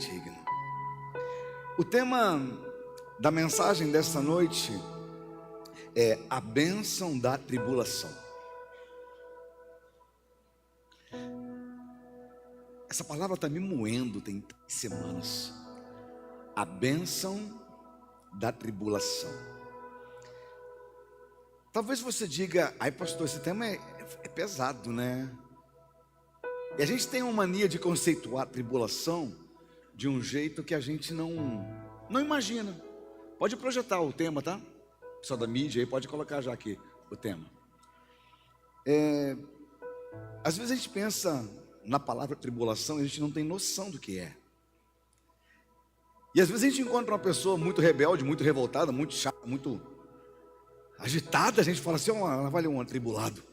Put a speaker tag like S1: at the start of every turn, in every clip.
S1: digno. O tema da mensagem desta noite é a bênção da tribulação. Essa palavra está me moendo tem 3 semanas. A bênção da tribulação. Talvez você diga: ai pastor, esse tema é pesado, né? E a gente tem uma mania de conceituar a tribulação de um jeito que a gente não imagina. Pode projetar o tema, tá? Pessoal da mídia aí, pode colocar já aqui o tema. Às vezes a gente pensa na palavra tribulação e a gente não tem noção do que é. E às vezes a gente encontra uma pessoa muito rebelde, muito revoltada, muito chata, muito agitada, a gente fala assim: ela vai ler um atribulado.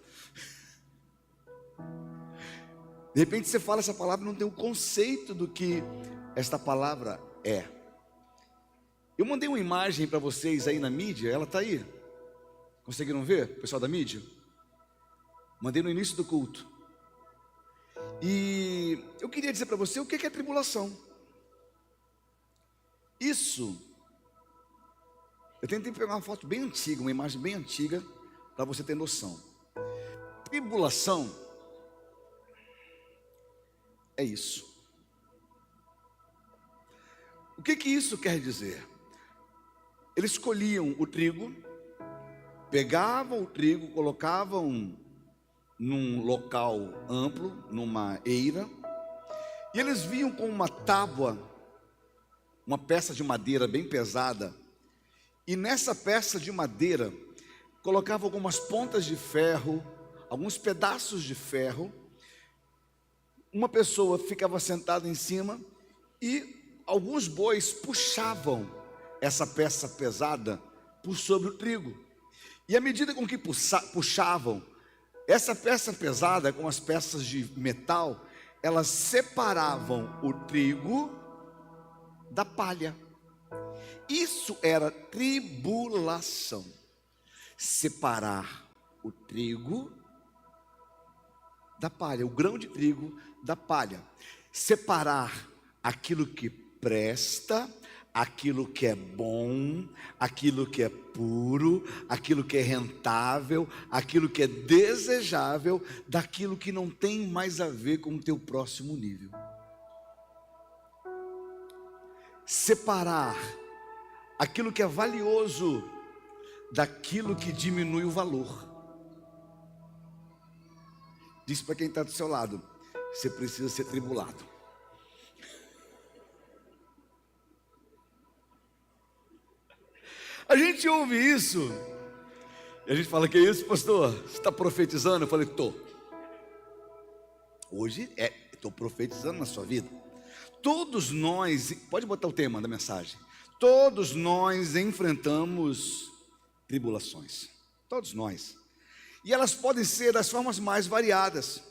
S1: De repente você fala essa palavra e não tem o conceito do que esta palavra é. Eu mandei uma imagem para vocês aí na mídia, ela está aí. Conseguiram ver, pessoal da mídia? Mandei no início do culto. E eu queria dizer para você o que é tribulação. Isso, eu tentei pegar uma foto bem antiga, uma imagem bem antiga, para você ter noção. Tribulação é isso. O que isso quer dizer? Eles colhiam o trigo, pegavam o trigo, colocavam num local amplo, numa eira, e eles vinham com uma tábua, uma peça de madeira bem pesada, e nessa peça de madeira colocavam algumas pontas de ferro, alguns pedaços de ferro. Uma pessoa ficava sentada em cima e alguns bois puxavam essa peça pesada por sobre o trigo. E à medida com que puxavam, essa peça pesada com as peças de metal, elas separavam o trigo da palha. Isso era tribulação. Separar o trigo da palha, o grão de trigo da palha. Separar aquilo que presta, aquilo que é bom, aquilo que é puro, aquilo que é rentável, aquilo que é desejável, daquilo que não tem mais a ver com o teu próximo nível. Separar aquilo que é valioso daquilo que diminui o valor. Diz para quem está do seu lado: você precisa ser tribulado. A gente ouve isso e a gente fala: que é isso, pastor? Você está profetizando? Eu falei: estou. Hoje estou profetizando na sua vida. Todos nós, pode botar o tema da mensagem. Todos nós enfrentamos tribulações. Todos nós. E elas podem ser das formas mais variadas: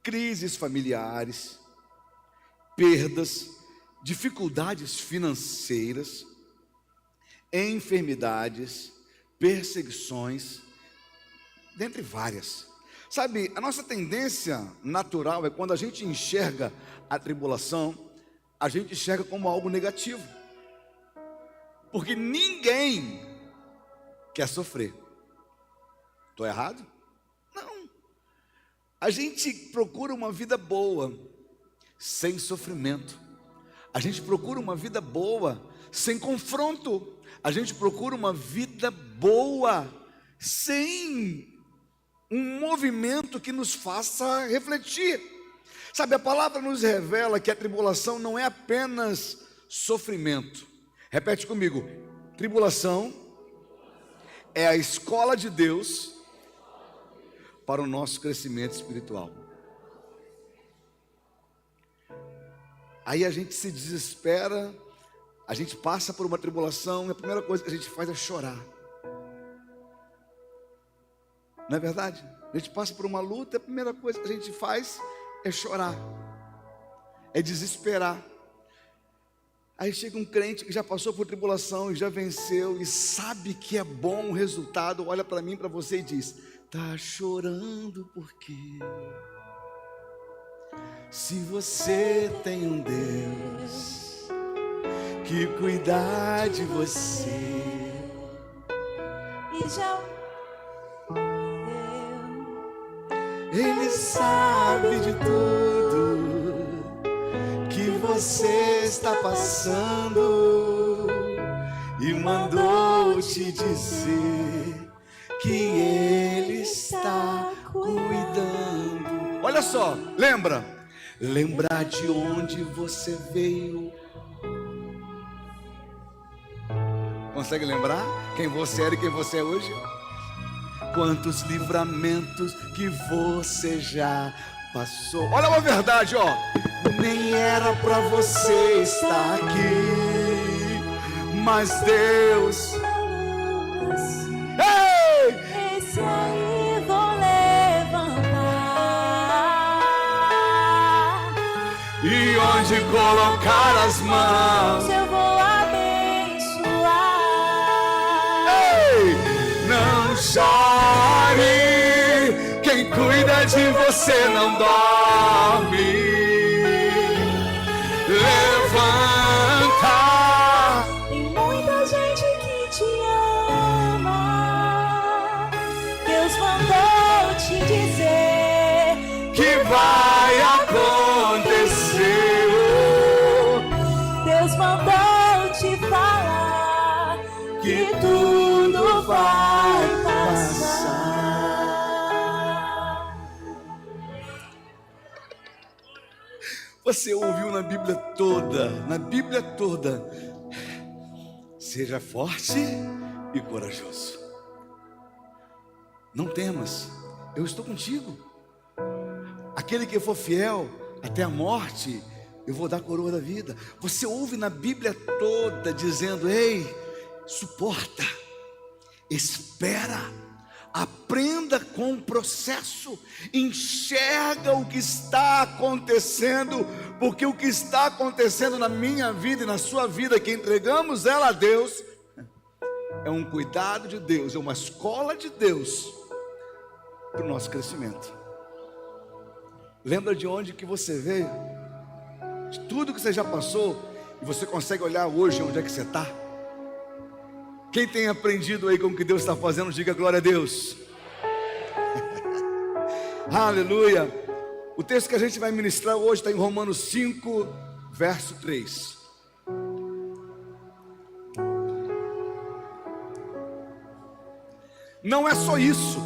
S1: crises familiares, perdas, dificuldades financeiras, enfermidades, perseguições, dentre várias. Sabe, a nossa tendência natural é, quando a gente enxerga a tribulação, a gente enxerga como algo negativo, porque ninguém quer sofrer. Estou errado? Não. A gente procura uma vida boa, sem sofrimento. A gente procura uma vida boa, sem confronto. A gente procura uma vida boa, sem um movimento que nos faça refletir. Sabe, a palavra nos revela que a tribulação não é apenas sofrimento. Repete comigo: tribulação é a escola de Deus para o nosso crescimento espiritual. Aí a gente se desespera, a gente passa por uma tribulação e a primeira coisa que a gente faz é chorar. Não é verdade? A gente passa por uma luta, a primeira coisa que a gente faz é chorar, é desesperar. Aí chega um crente que já passou por tribulação e já venceu e sabe que é bom o resultado, olha para mim, para você e diz: tá chorando por quê? Se você tem um Deus que cuidar de você.
S2: E já
S1: Ele sabe de tudo que você está passando e mandou te dizer que Ele está cuidando. Olha só, lembra de onde você veio. Consegue lembrar quem você era e quem você é hoje? Quantos livramentos que você já passou. Olha uma verdade, ó. Nem era pra você estar aqui, mas Deus. Ei!
S2: esse aí vou levantar.
S1: E onde colocar as mãos,
S2: Eu vou abençoar.
S1: ei! Não chore. Quem cuida de você não dorme. Levanta.
S2: Tem muita gente que te ama. Deus mandou te dizer
S1: Que vai acontecer.
S2: Deus mandou te falar que tudo vai passar.
S1: Você ouviu na Bíblia toda, seja forte e corajoso. Não temas, eu estou contigo. Aquele que for fiel até a morte, eu vou dar a coroa da vida. Você ouve na Bíblia toda dizendo: ei, suporta, espera, aprenda com o processo, enxerga o que está acontecendo, porque o que está acontecendo na minha vida e na sua vida, que entregamos ela a Deus, é um cuidado de Deus, é uma escola de Deus para o nosso crescimento. Lembra de onde que você veio, de tudo que você já passou, e você consegue olhar hoje onde é que você está. Quem tem aprendido aí com o que Deus está fazendo, diga glória a Deus. Aleluia. O texto que a gente vai ministrar hoje está em Romanos 5, verso 3. Não é só isso,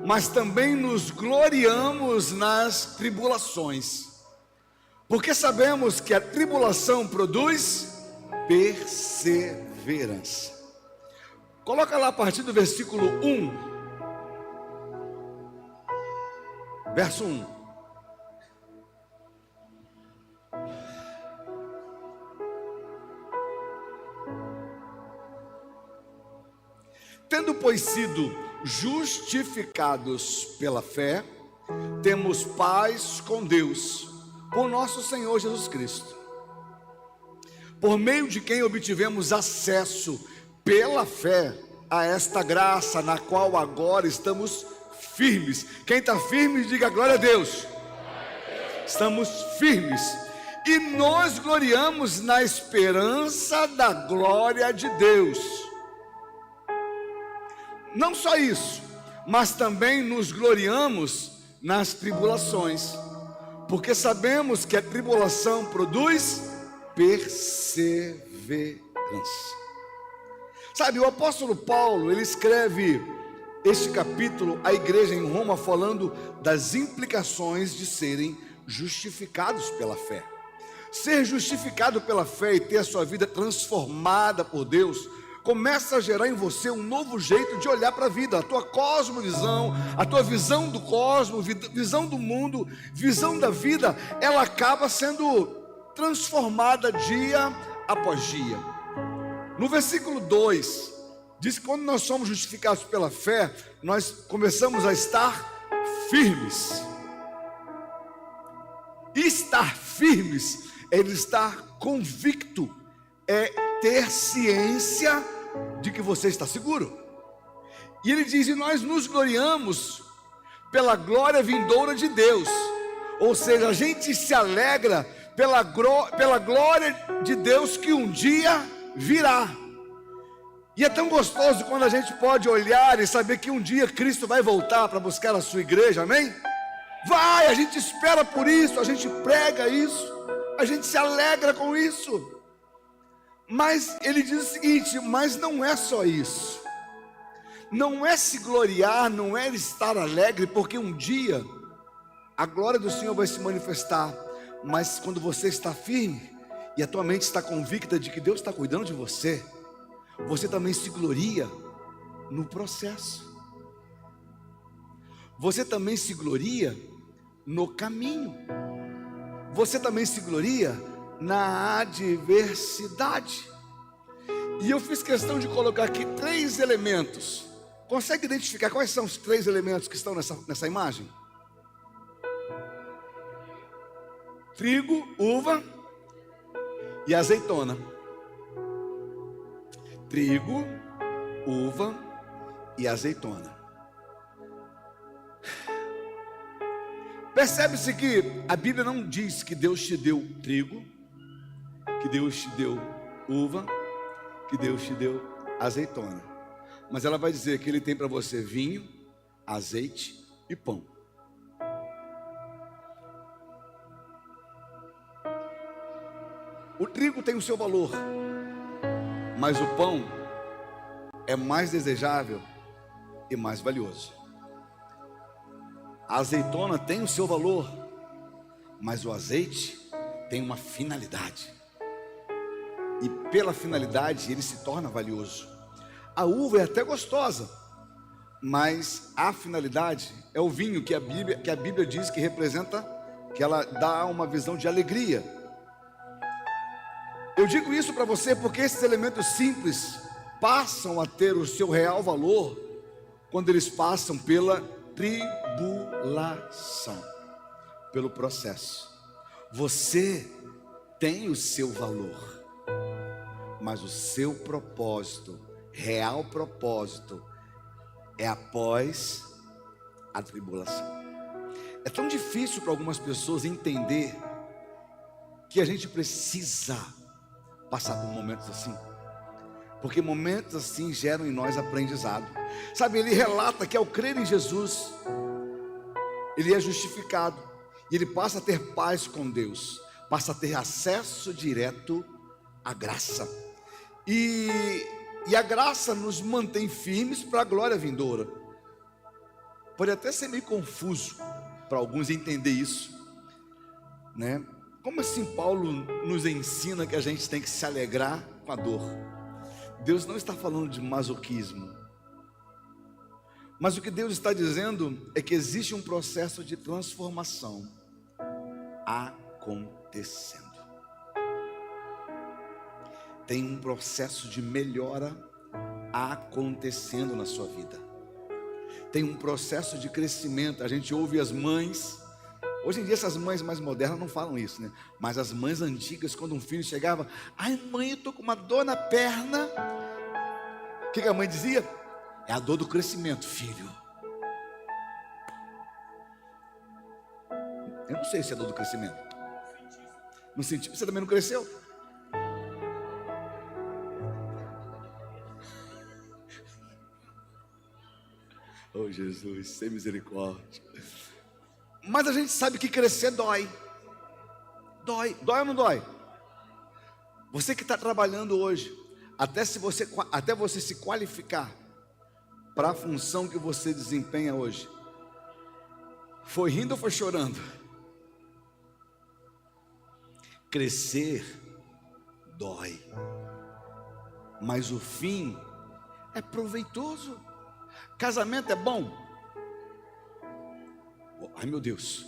S1: mas também nos gloriamos nas tribulações, porque sabemos que a tribulação produz perseverança. Coloca lá a partir do versículo 1, verso 1. Tendo, pois, sido justificados pela fé, temos paz com Deus, por nosso Senhor Jesus Cristo, por meio de quem obtivemos acesso pela fé a esta graça na qual agora estamos firmes. Quem está firme, diga glória a Deus. Estamos firmes e nos gloriamos na esperança da glória de Deus. Não só isso, mas também nos gloriamos nas tribulações, porque sabemos que a tribulação produz perseverança. Sabe, o apóstolo Paulo, ele escreve este capítulo à igreja em Roma, falando das implicações de serem justificados pela fé. Ser justificado pela fé e ter a sua vida transformada por Deus, começa a gerar em você um novo jeito de olhar para a vida. A tua cosmovisão, a tua visão do cosmos, visão do mundo, visão da vida, ela acaba sendo transformada dia após dia. No versículo 2, diz que quando nós somos justificados pela fé, nós começamos a estar firmes. Estar firmes é estar convicto, é ter ciência de que você está seguro. E ele diz: e nós nos gloriamos pela glória vindoura de Deus. Ou seja, a gente se alegra pela glória de Deus que um dia virá. E é tão gostoso quando a gente pode olhar e saber que um dia Cristo vai voltar para buscar a sua igreja, amém? Vai, a gente espera por isso, a gente prega isso, a gente se alegra com isso. Mas ele diz o seguinte: mas não é só isso, não é se gloriar, não é estar alegre, porque um dia a glória do Senhor vai se manifestar. Mas quando você está firme e a tua mente está convicta de que Deus está cuidando de você, você também se gloria no processo. Você também se gloria no caminho. Você também se gloria na adversidade. E eu fiz questão de colocar aqui 3 elementos. Consegue identificar quais são os 3 elementos que estão nessa imagem? Trigo, uva e azeitona. Trigo, uva e azeitona. Percebe-se que a Bíblia não diz que Deus te deu trigo, que Deus te deu uva, que Deus te deu azeitona. Mas ela vai dizer que Ele tem para você vinho, azeite e pão. O trigo tem o seu valor, mas o pão é mais desejável e mais valioso. A azeitona tem o seu valor, mas o azeite tem uma finalidade, e pela finalidade ele se torna valioso. A uva é até gostosa, mas a finalidade é o vinho, que a Bíblia diz que representa, que ela dá uma visão de alegria. Eu digo isso para você porque esses elementos simples passam a ter o seu real valor quando eles passam pela tribulação, pelo processo. Você tem o seu valor, mas o seu propósito, real propósito, é após a tribulação. É tão difícil para algumas pessoas entender que a gente precisa passar por momentos assim, porque momentos assim geram em nós aprendizado. Sabe, ele relata que ao crer em Jesus, ele é justificado, e ele passa a ter paz com Deus, passa a ter acesso direto à graça, e a graça nos mantém firmes para a glória vindoura. Pode até ser meio confuso para alguns entender isso, né? Como assim Paulo nos ensina que a gente tem que se alegrar com a dor? Deus não está falando de masoquismo, mas o que Deus está dizendo é que existe um processo de transformação acontecendo. Tem um processo de melhora acontecendo na sua vida. Tem um processo de crescimento. A gente ouve as mães. Hoje em dia essas mães mais modernas não falam isso, né? Mas as mães antigas, quando um filho chegava: ai mãe, eu estou com uma dor na perna. O que a mãe dizia? É a dor do crescimento, filho. Eu não sei se é dor do crescimento. Não senti. Você também não cresceu? Oh Jesus, sem misericórdia. Mas a gente sabe que crescer dói. Dói ou não dói? Você que está trabalhando hoje, até você se qualificar para a função que você desempenha hoje, foi rindo ou foi chorando? Crescer dói, mas o fim é proveitoso. Casamento é bom? Ai meu Deus.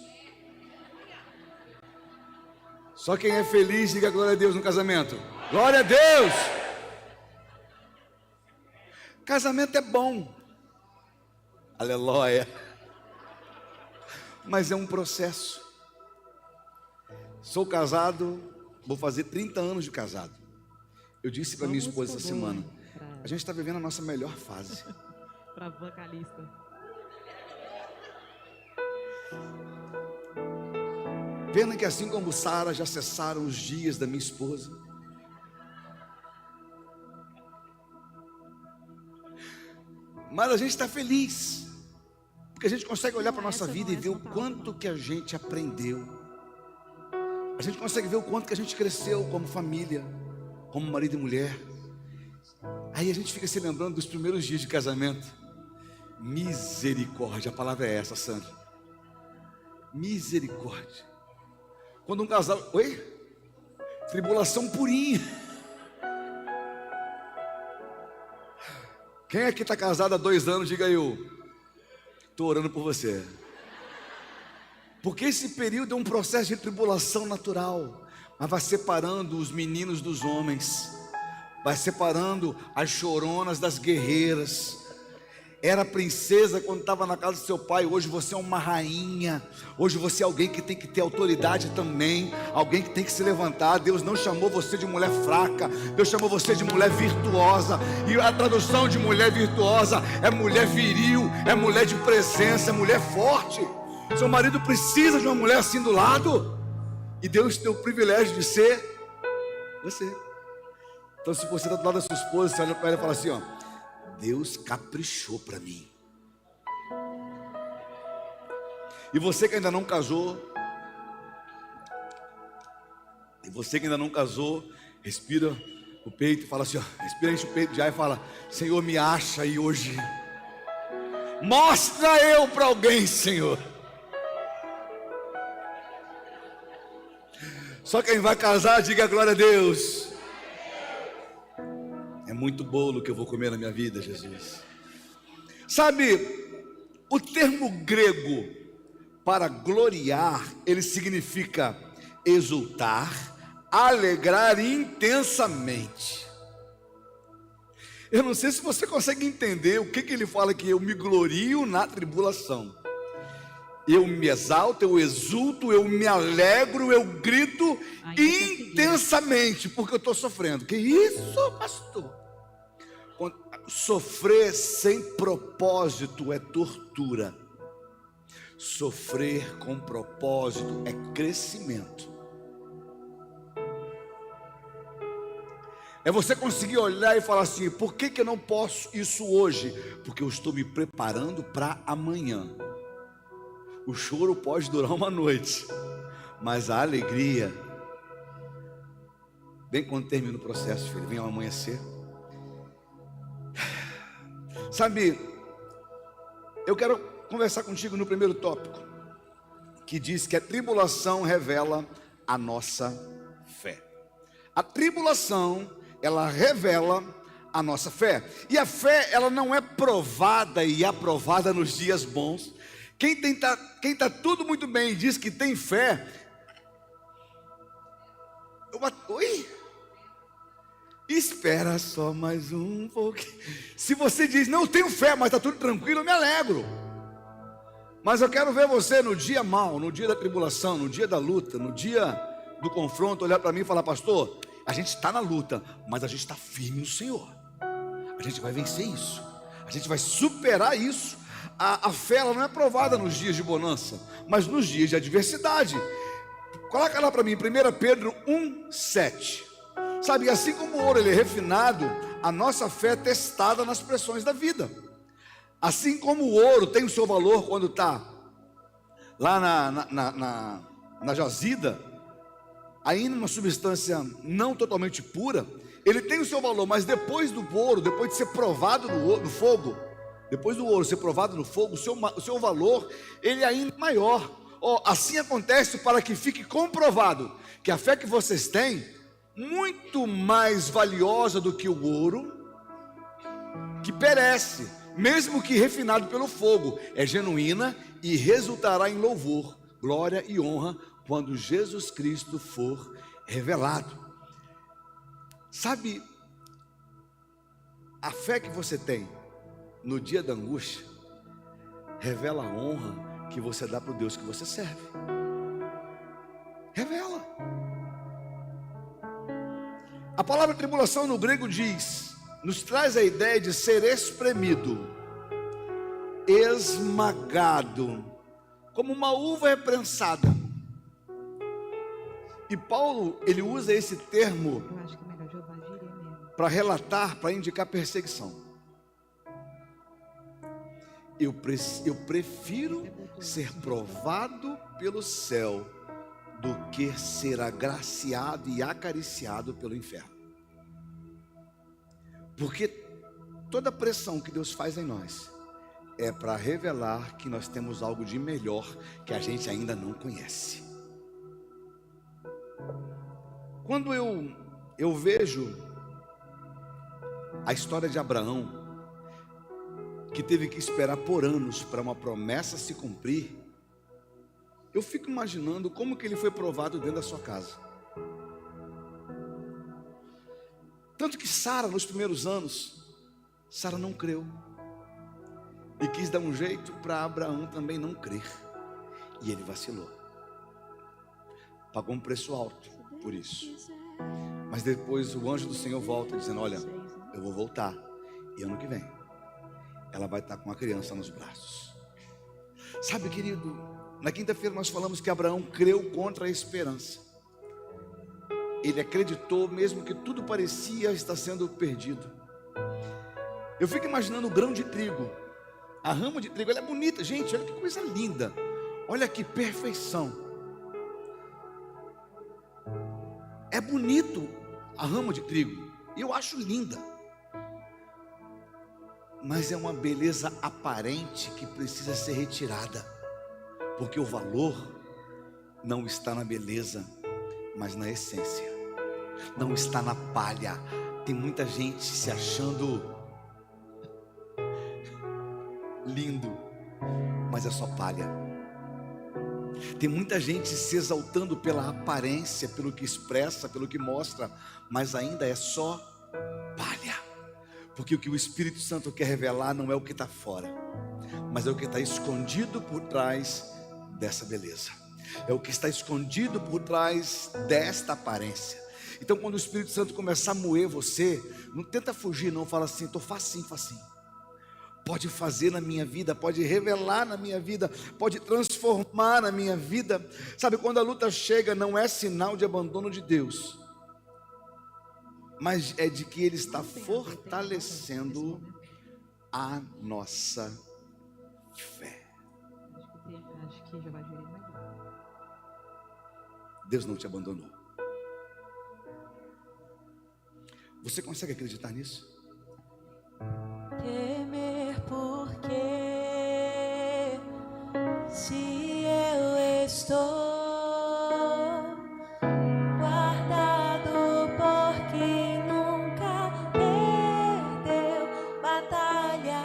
S1: Só quem é feliz diga glória a Deus no casamento. Glória a Deus. Casamento é bom, aleluia, mas é um processo. Sou casado, vou fazer 30 anos de casado. Eu disse para minha esposa essa semana: a gente está vivendo a nossa melhor fase.
S3: Para vocalista.
S1: Pena que assim como Sara já cessaram os dias da minha esposa. Mas a gente está feliz, porque a gente consegue olhar para a nossa vida e ver o quanto que a gente aprendeu. A gente consegue ver o quanto que a gente cresceu como família, como marido e mulher. Aí a gente fica se lembrando dos primeiros dias de casamento. Misericórdia, a palavra é essa, Sandra. Misericórdia. Quando um casal... Oi? Tribulação purinha. Quem aqui está casado há 2 anos, diga eu. Estou orando por você. Porque esse período é um processo de tribulação natural, mas vai separando os meninos dos homens, vai separando as choronas das guerreiras. Era princesa quando estava na casa do seu pai, hoje você é uma rainha. Hoje você é alguém que tem que ter autoridade também, alguém que tem que se levantar. Deus não chamou você de mulher fraca, Deus chamou você de mulher virtuosa. E a tradução de mulher virtuosa é mulher viril, é mulher de presença, é mulher forte. Seu marido precisa de uma mulher assim do lado, e Deus tem o privilégio de ser você. Então se você está do lado da sua esposa, você olha para ela e fala assim, ó: Deus caprichou para mim. E você que ainda não casou, respira o peito e fala assim, ó, respira, enche o peito já e fala: Senhor, me acha aí hoje. Mostra eu para alguém, Senhor. Só quem vai casar, diga glória a Deus. É muito bolo que eu vou comer na minha vida, Jesus. Sabe, o termo grego para gloriar, ele significa exultar, alegrar intensamente. Eu não sei se você consegue entender o que ele fala aqui. Eu me glorio na tribulação. Eu me exalto, eu exulto, eu me alegro, eu grito intensamente, porque eu estou sofrendo. Que isso, pastor? Sofrer sem propósito é tortura. Sofrer com propósito é crescimento. É você conseguir olhar e falar assim: por que eu não posso isso hoje? Porque eu estou me preparando para amanhã. O choro pode durar uma noite, mas a alegria vem quando termina o processo, filho. Vem ao amanhecer. Sabe, eu quero conversar contigo no primeiro tópico, que diz que a tribulação revela a nossa fé. A tribulação, ela revela a nossa fé. E a fé, ela não é provada e aprovada nos dias bons. Quem tá tudo muito bem e diz que tem fé, oi? Espera só mais um pouquinho. Se você diz, não, eu tenho fé, mas está tudo tranquilo, eu me alegro. Mas eu quero ver você no dia mau, no dia da tribulação, no dia da luta, no dia do confronto, olhar para mim e falar: pastor, a gente está na luta, mas a gente está firme no Senhor. A gente vai vencer isso, a gente vai superar isso. A fé, ela não é provada nos dias de bonança, mas nos dias de adversidade. Coloca lá para mim, 1 Pedro 1,7. Sabe, assim como o ouro ele é refinado, a nossa fé é testada nas pressões da vida. Assim como o ouro tem o seu valor quando está lá na jazida, ainda uma substância não totalmente pura, ele tem o seu valor, mas depois do ouro, depois de ser provado no fogo, depois do ouro ser provado no fogo, o seu valor, ele é ainda maior. Assim acontece para que fique comprovado que a fé que vocês têm, muito mais valiosa do que o ouro, que perece, mesmo que refinado pelo fogo, é genuína e resultará em louvor, glória e honra, quando Jesus Cristo for revelado. Sabe, a fé que você tem no dia da angústia revela a honra que você dá para o Deus que você serve. Revela. A palavra tribulação no grego nos traz a ideia de ser espremido, esmagado, como uma uva reprensada. E Paulo, ele usa esse termo
S2: Eu acho que é melhor Jeová Jireh mesmo.
S1: para relatar, para indicar perseguição. Eu prefiro ser provado pelo céu do que ser agraciado e acariciado pelo inferno. Porque toda pressão que Deus faz em nós é para revelar que nós temos algo de melhor que a gente ainda não conhece. Quando eu vejo a história de Abraão, que teve que esperar por anos para uma promessa se cumprir, eu fico imaginando como que ele foi provado dentro da sua casa. Tanto que Sara, nos primeiros anos, Sara não creu e quis dar um jeito para Abraão também não crer, e ele vacilou, pagou um preço alto por isso. Mas depois o anjo do Senhor volta dizendo: olha, eu vou voltar, e ano que vem ela vai estar com a criança nos braços. Sabe, querido, na quinta-feira nós falamos que Abraão creu contra a esperança. Ele acreditou mesmo que tudo parecia estar sendo perdido. Eu fico imaginando o grão de trigo, a rama de trigo, ela é bonita, gente, olha que coisa linda, olha que perfeição. É bonito a rama de trigo, eu acho linda, mas é uma beleza aparente que precisa ser retirada, porque o valor não está na beleza, mas na essência, não está na palha. Tem muita gente se achando lindo, mas é só palha. Tem muita gente se exaltando pela aparência, pelo que expressa, pelo que mostra, mas ainda é só palha. Porque o que o Espírito Santo quer revelar não é o que está fora, mas é o que está escondido por trás dessa beleza, é o que está escondido por trás desta aparência. Então, quando o Espírito Santo começar a moer você, não tenta fugir não, fala assim: estou facinho. Pode fazer na minha vida, pode revelar na minha vida, pode transformar na minha vida. Sabe, quando a luta chega, não é sinal de abandono de Deus, mas é de que Ele está fortalecendo a nossa fé.
S2: Acho que Jeová Jireh é melhor.
S1: Deus não te abandonou. Você consegue acreditar nisso?
S2: Temer porque se eu estou guardado por quem nunca perdeu batalha,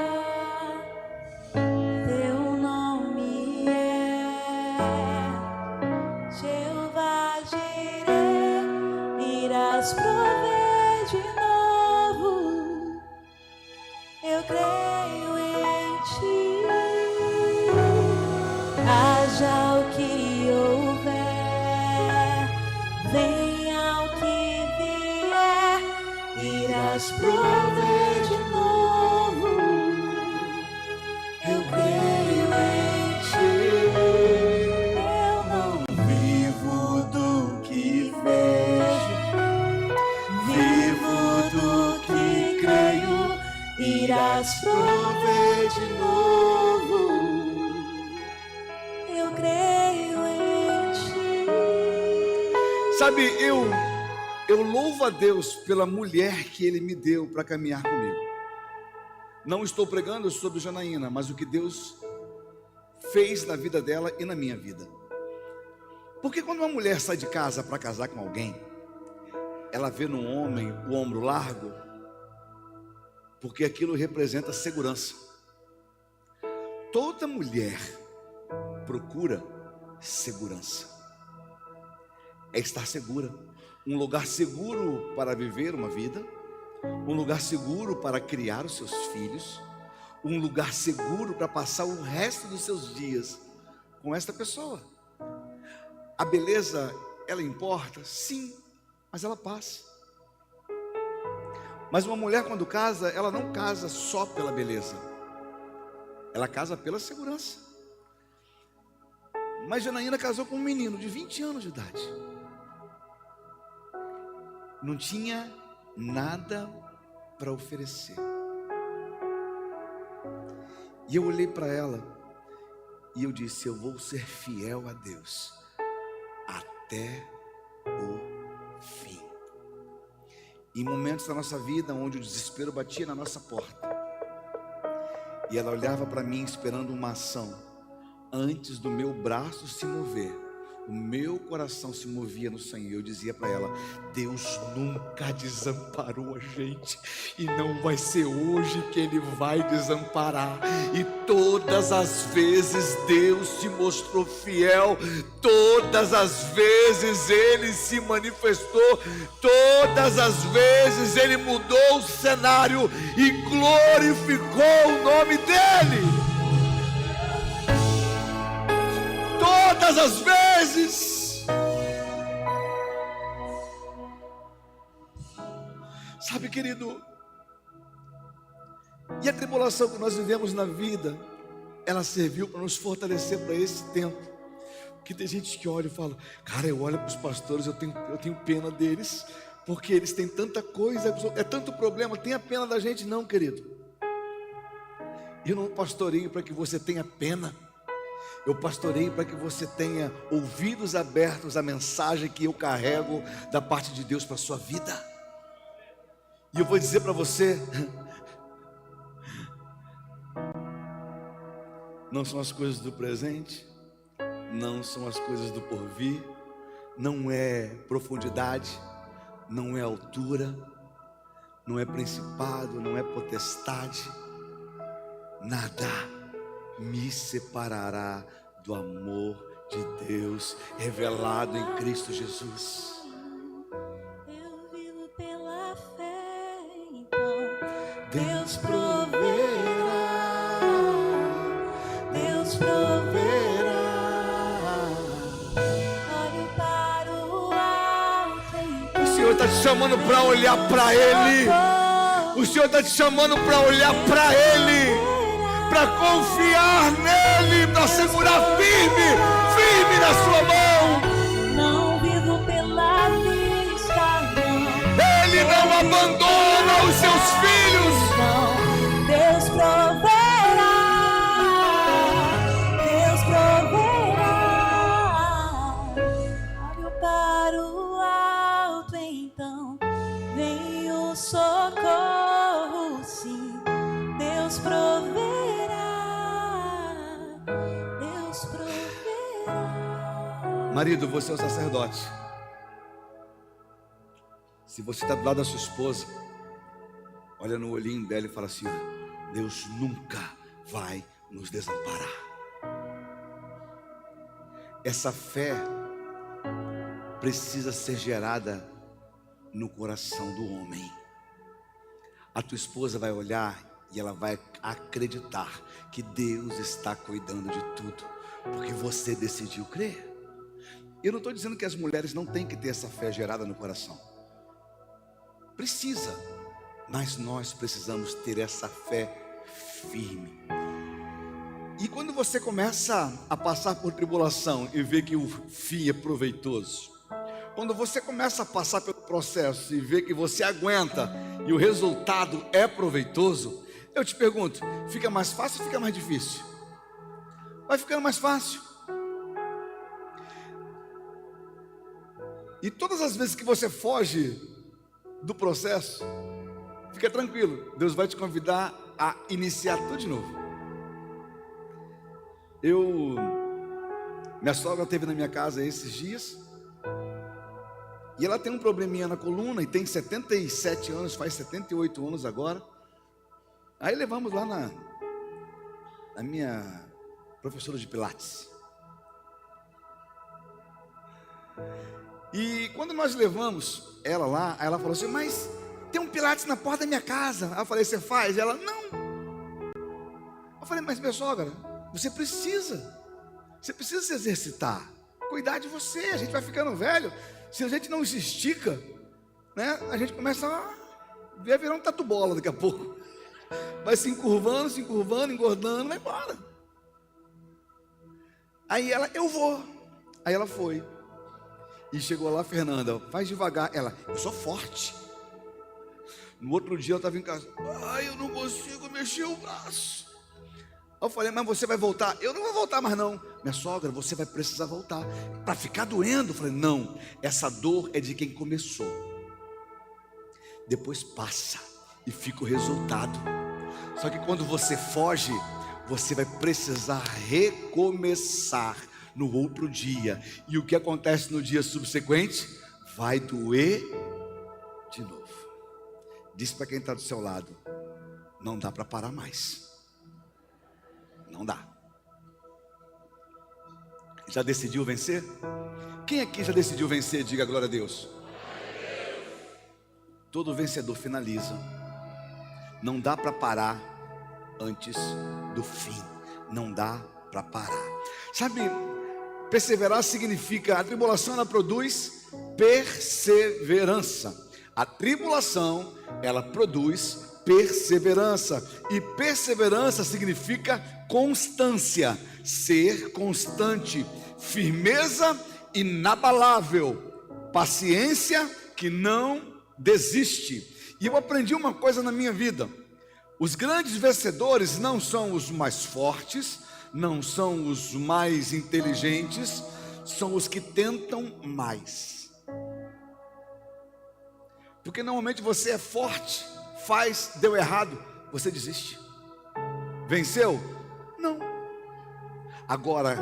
S2: teu nome é Jeová Jireh, irás prover de novo. Eu creio em ti, haja o que houver, venha o que vier, irás prover de novo. Eu creio em ti, eu não vivo do que vejo, vivo do que creio. Irás prover de novo. Eu creio em ti.
S1: Sabe, eu louvo a Deus pela mulher que Ele me deu para caminhar comigo. Não estou pregando sobre Janaína, mas o que Deus fez na vida dela e na minha vida. Porque quando uma mulher sai de casa para casar com alguém, ela vê no homem o ombro largo, porque aquilo representa segurança. Toda mulher procura segurança, é estar segura, um lugar seguro para viver uma vida, um lugar seguro para criar os seus filhos, um lugar seguro para passar o resto dos seus dias com esta pessoa. A beleza, ela importa? Sim, mas ela passa. Mas uma mulher, quando casa, ela não casa só pela beleza, ela casa pela segurança. Mas Janaína casou com um menino de 20 anos de idade. não tinha nada para oferecer. E eu olhei para ela e eu disse: eu vou ser fiel a Deus até o fim. Em momentos da nossa vida onde o desespero batia na nossa porta e ela olhava para mim esperando uma ação, antes do meu braço se mover, o meu coração se movia no Senhor. Eu dizia para ela: Deus nunca desamparou a gente, e não vai ser hoje que Ele vai desamparar. E todas as vezes Deus se mostrou fiel, todas as vezes Ele se manifestou, todas as vezes Ele mudou o cenário e glorificou o nome dEle. Todas as vezes. Sabe, querido, e a tribulação que nós vivemos na vida, ela serviu para nos fortalecer para esse tempo. Porque tem gente que olha e fala: cara, eu olho para os pastores, eu tenho pena deles, porque eles têm tanta coisa, é tanto problema. Tenha pena da gente? Não, querido. Eu não pastoreio para que você tenha pena. Eu pastoreio para que você tenha ouvidos abertos à mensagem que eu carrego da parte de Deus para a sua vida. E eu vou dizer para você, não são as coisas do presente, não são as coisas do porvir, não é profundidade, não é altura, não é principado, não é potestade, nada me separará do amor de Deus revelado em Cristo Jesus.
S2: Eu vivo pela fé, então
S1: Deus proverá,
S2: Deus proverá. Olho para o alto, então
S1: o Senhor está te chamando para olhar para Ele. O Senhor está te chamando para olhar para Ele, para confiar nele, para segurar firme na sua mão.
S2: não vivo pela vista, não.
S1: Ele não abandona os seus filhos.
S2: Não, Deus proverá, Deus proverá. Olho para o alto, então vem o socorro, sim. Deus proverá, Deus proverá.
S1: Marido, você é o sacerdote. Se você está do lado da sua esposa, olha no olhinho dela e fala assim: ó, Deus nunca vai nos desamparar. Essa fé precisa ser gerada no coração do homem. A tua esposa vai olhar e ela vai acreditar que Deus está cuidando de tudo, porque você decidiu crer. Eu não estou dizendo que as mulheres não têm que ter essa fé gerada no coração. Precisa, mas nós precisamos ter essa fé firme. E quando você começa a passar por tribulação e vê que o fim é proveitoso, quando você começa a passar pelo processo e vê que você aguenta e o resultado é proveitoso, eu te pergunto, fica mais fácil ou fica mais difícil? Vai ficando mais fácil. E todas as vezes que você foge do processo, fica tranquilo, Deus vai te convidar a iniciar tudo de novo. Minha sogra esteve na minha casa esses dias, e ela tem um probleminha na coluna, e tem 77 anos, faz 78 anos agora. Aí levamos lá na minha professora de Pilates. E quando nós levamos ela lá, ela falou assim: mas tem um Pilates na porta da minha casa. Aí eu falei: você faz? Ela: não. Eu falei: mas minha sogra, você precisa se exercitar, cuidar de você. A gente vai ficando velho, se a gente não se estica, né, a gente começa a virar um tatu-bola daqui a pouco. Vai se encurvando, engordando, vai embora. Aí ela: eu vou. Aí ela foi. E chegou lá, Fernanda, faz devagar. Ela, eu sou forte. No outro dia eu estava em casa. Ai, eu não consigo mexer o braço. Eu falei, mas você vai voltar? Eu não vou voltar mais não. Minha sogra, você vai precisar voltar. Para ficar doendo? Eu falei, não, essa dor é de quem começou. Depois passa e fica o resultado. Só que quando você foge, você vai precisar recomeçar no outro dia. E o que acontece no dia subsequente? Vai doer de novo. Diz para quem está do seu lado, não dá para parar mais. Não dá. Já decidiu vencer? Quem aqui já decidiu vencer? Diga glória a Deus. Todo vencedor finaliza. Não dá para parar antes do fim. Não dá para parar. Sabe, perseverar significa, a tribulação ela produz perseverança. A tribulação ela produz perseverança. E perseverança significa constância, ser constante, firmeza inabalável, paciência que não desiste. E eu aprendi uma coisa na minha vida: os grandes vencedores não são os mais fortes, não são os mais inteligentes, são os que tentam mais. Porque normalmente você é forte, faz, deu errado, você desiste. Venceu? Não. Agora,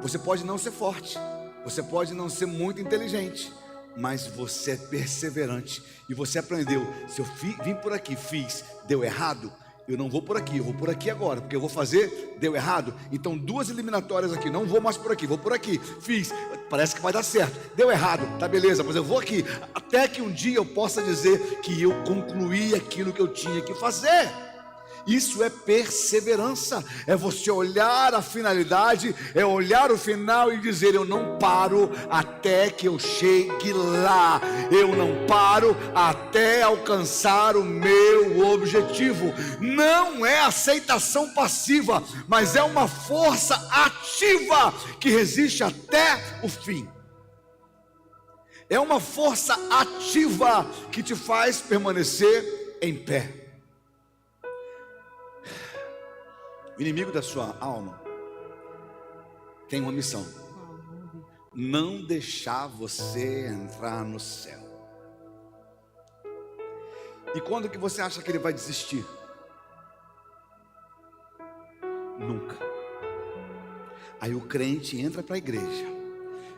S1: você pode não ser forte, você pode não ser muito inteligente, mas você é perseverante. E você aprendeu, se eu vim por aqui, fiz, deu errado, eu não vou por aqui, eu vou por aqui agora, porque eu vou fazer, deu errado. Então 2 eliminatórias aqui, não vou mais por aqui, vou por aqui, fiz, parece que vai dar certo, deu errado, tá beleza, mas eu vou aqui, até que um dia eu possa dizer que eu concluí aquilo que eu tinha que fazer. Isso é perseverança, é você olhar a finalidade, é olhar o final e dizer, eu não paro até que eu chegue lá, eu não paro até alcançar o meu objetivo. Não é aceitação passiva, mas é uma força ativa que resiste até o fim. É uma força ativa que te faz permanecer em pé. O inimigo da sua alma tem uma missão: não deixar você entrar no céu. E quando que você acha que ele vai desistir? Nunca. Aí o crente entra para a igreja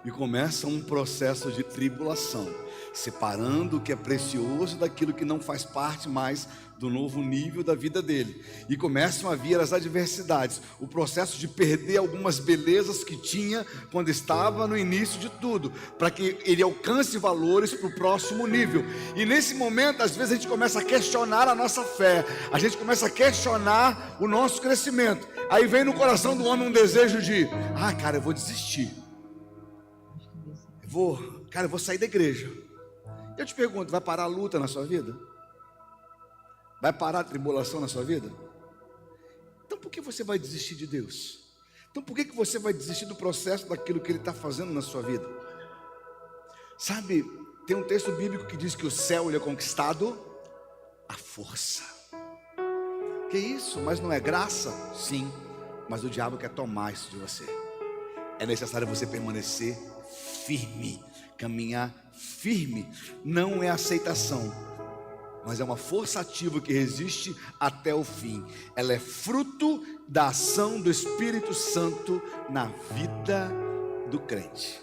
S1: e começa um processo de tribulação, separando o que é precioso daquilo que não faz parte mais do novo nível da vida dele, e começam a vir as adversidades, o processo de perder algumas belezas que tinha quando estava no início de tudo, para que ele alcance valores para o próximo nível. E nesse momento, às vezes a gente começa a questionar a nossa fé, a gente começa a questionar o nosso crescimento. Aí vem no coração do homem um desejo de, cara, eu vou desistir, eu vou sair da igreja. Eu te pergunto, vai parar a luta na sua vida? Vai parar a tribulação na sua vida? Então por que você vai desistir de Deus? Então por que você vai desistir do processo daquilo que Ele está fazendo na sua vida? Sabe, tem um texto bíblico que diz que o céu ele é conquistado à força. Que isso? Mas não é graça? Sim, mas o diabo quer tomar isso de você. É necessário você permanecer firme, caminhar firme. Não é aceitação, mas é uma força ativa que resiste até o fim. Ela é fruto da ação do Espírito Santo na vida do crente.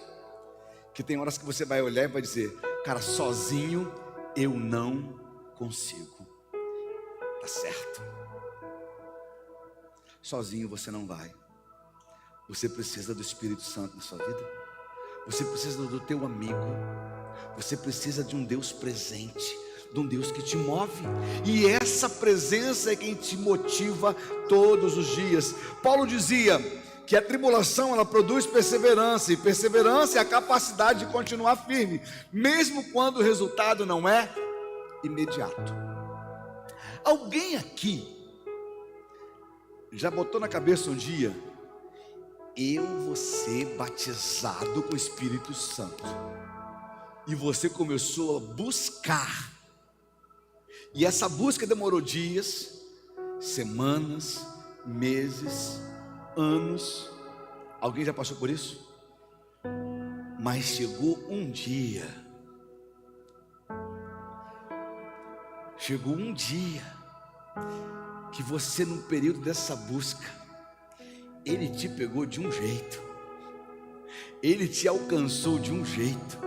S1: Que tem horas que você vai olhar e vai dizer, cara, sozinho eu não consigo. Tá certo. Sozinho você não vai. Você precisa do Espírito Santo na sua vida. Você precisa do teu amigo. Você precisa de um Deus presente, de um Deus que te move. E essa presença é quem te motiva todos os dias. Paulo dizia que a tribulação ela produz perseverança, e perseverança é a capacidade de continuar firme, mesmo quando o resultado não é imediato. Alguém aqui já botou na cabeça um dia, eu vou ser batizado com o Espírito Santo? e você começou a buscar. E essa busca demorou dias, semanas, meses, anos. Alguém já passou por isso? Mas chegou um dia que você, no período dessa busca, Ele te pegou de um jeito, Ele te alcançou de um jeito,